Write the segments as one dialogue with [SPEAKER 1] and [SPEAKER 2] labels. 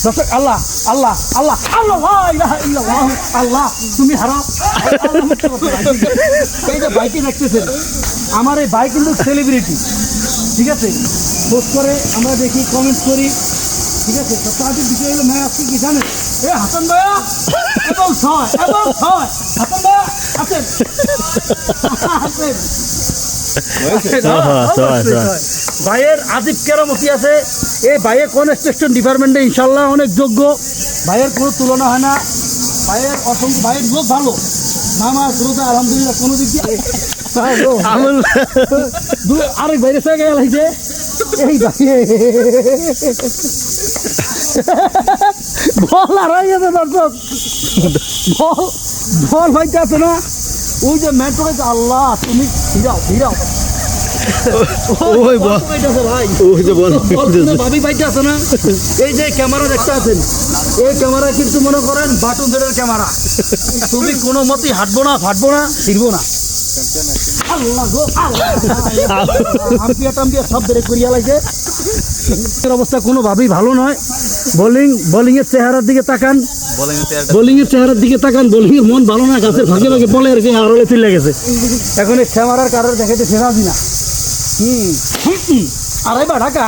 [SPEAKER 1] দর্শক আল্লাহ আল্লাহ আল্লাহ আল্লাহ লা ইলাহা ইল্লাল্লাহ আল্লাহ তুমি হারাও। এই যে বাইকে দেখতেছেন, আমার এই বাইক কিন্তু সেলিব্রিটি, ঠিক আছে? পোস্ট করে আমরা দেখি, কমেন্ট করি, ঠিক আছে? সবচেয়ে বিষয় হলো মেয়ে আসছে কি জানেন? এ হাসান ভাইয়া এবং ছয় হাসান ভাইয়া আছেন আছেন। ভাইয়ের আজিব কেরামতি আছে। এই ভাইয়ের কনস্ট্রাকশন ডিপার্টমেন্টে ইনশাল্লাহ অনেক যোগ্য, ভাইয়ের কোনো তুলনা হয় না। ভাইয়ের অসংখ্য, ভাইয়ের লোক ভালো, মামা শ্রোতা আলহামদুলিল্লাহ কোনো দিক দিয়ে আরেক বাইরে সে গেল হয়েছে। এই বল আর হয়ে গেছে দর্শক, বল বল ভাইতে আছে না, ওই যে মেট্রো আল্লাহ তুমি ফিরাও ফিরাও। ভাবি পাইতে আছে না, এই যে ক্যামেরা দেখতে আছেন, এই ক্যামেরা কিন্তু মনে করেন বাটন ধরের ক্যামেরা, তুমি কোনো মতেই হাঁটবো না, ফাটবো না, ফিরবো না। আল্লাহ গো আল্লাহ সব ব্রেক করিয়া লাগছে। অবস্থা কোনোভাবেই ভালো নয়। বোলিং এর চেহারার দিকে তাকান, বোলিং এর চেহারার দিকে তাকান, বোলিং এর মন ভালো না, গাছের ভাগে ভাগে বলে আর কি আরলে চলে গেছে। এখন এই ক্যামেরার কারণে দেখাইতে সেরাজি না। আরে বা ঢাকা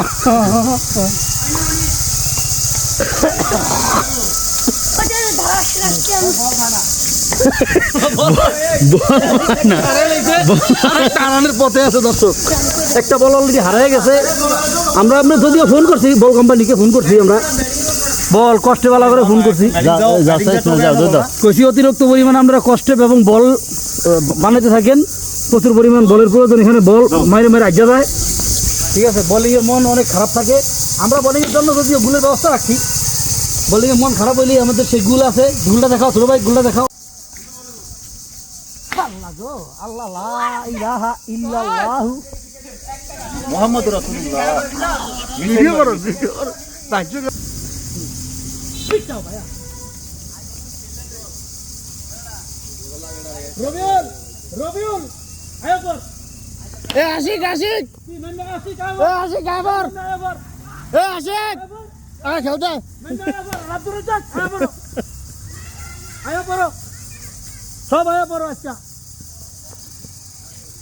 [SPEAKER 1] পথে আছে দর্শক, একটা বল অলরেডি হারিয়ে গেছে। আমরা যদিও ফোন করছি, বল কোম্পানিকে ফোন করছি, আমরা বল কষ্টে বেলা করে ফোন করছি, অতিরিক্ত পরিমাণে আমরা কষ্টে এবং বল বানাতে থাকেন। প্রচুর পরিমাণ বলের প্রয়োজন, এখানে বল মাইরে মাইরে আজ্ঞা যায়, ঠিক আছে? বোলিংয়ের মন অনেক খারাপ থাকে। আমরা বোলিংয়ের জন্য যদিও গুলের ব্যবস্থা রাখি, বোলিংয়ের মন খারাপ হইলেই আমাদের সেই গুল আছে, গুলটা দেখাও ছোট ভাই, গুলটা দেখাও। আল্লাহ লা ইলাহা ইল্লাল্লাহু মুহাম্মাদুর রাসূলুল্লাহ। ভিডিও করো, ভিডিও করো, তাইজো পিটাও ভাইয়া। রবিউল আয় কর। এ আশিক আশিক কি নাম? আশিক আয়, এ আশিক আয় বর, এ আশিক আয় খেল দে, রাতুরে যাক আয় বড়, আয় বড়, সব আয় বড়। আচ্ছা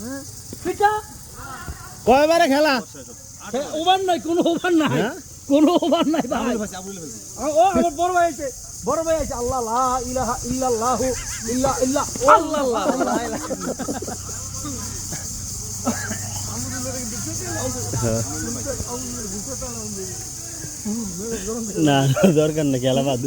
[SPEAKER 1] হ্যাঁ পিটা কয়বারে খেলা? ওভার নাই, কোনো ওভার নাই, কোনো ওভার নাই ভাই। ও আমার বড় ভাই আছে, বড় ভাই আছে। আল্লাহ লা ইলাহা ইল্লাল্লাহু ইল্লা ইল্লা আল্লাহ লা ইলাহা
[SPEAKER 2] না দরকার না, খেলা বাদ।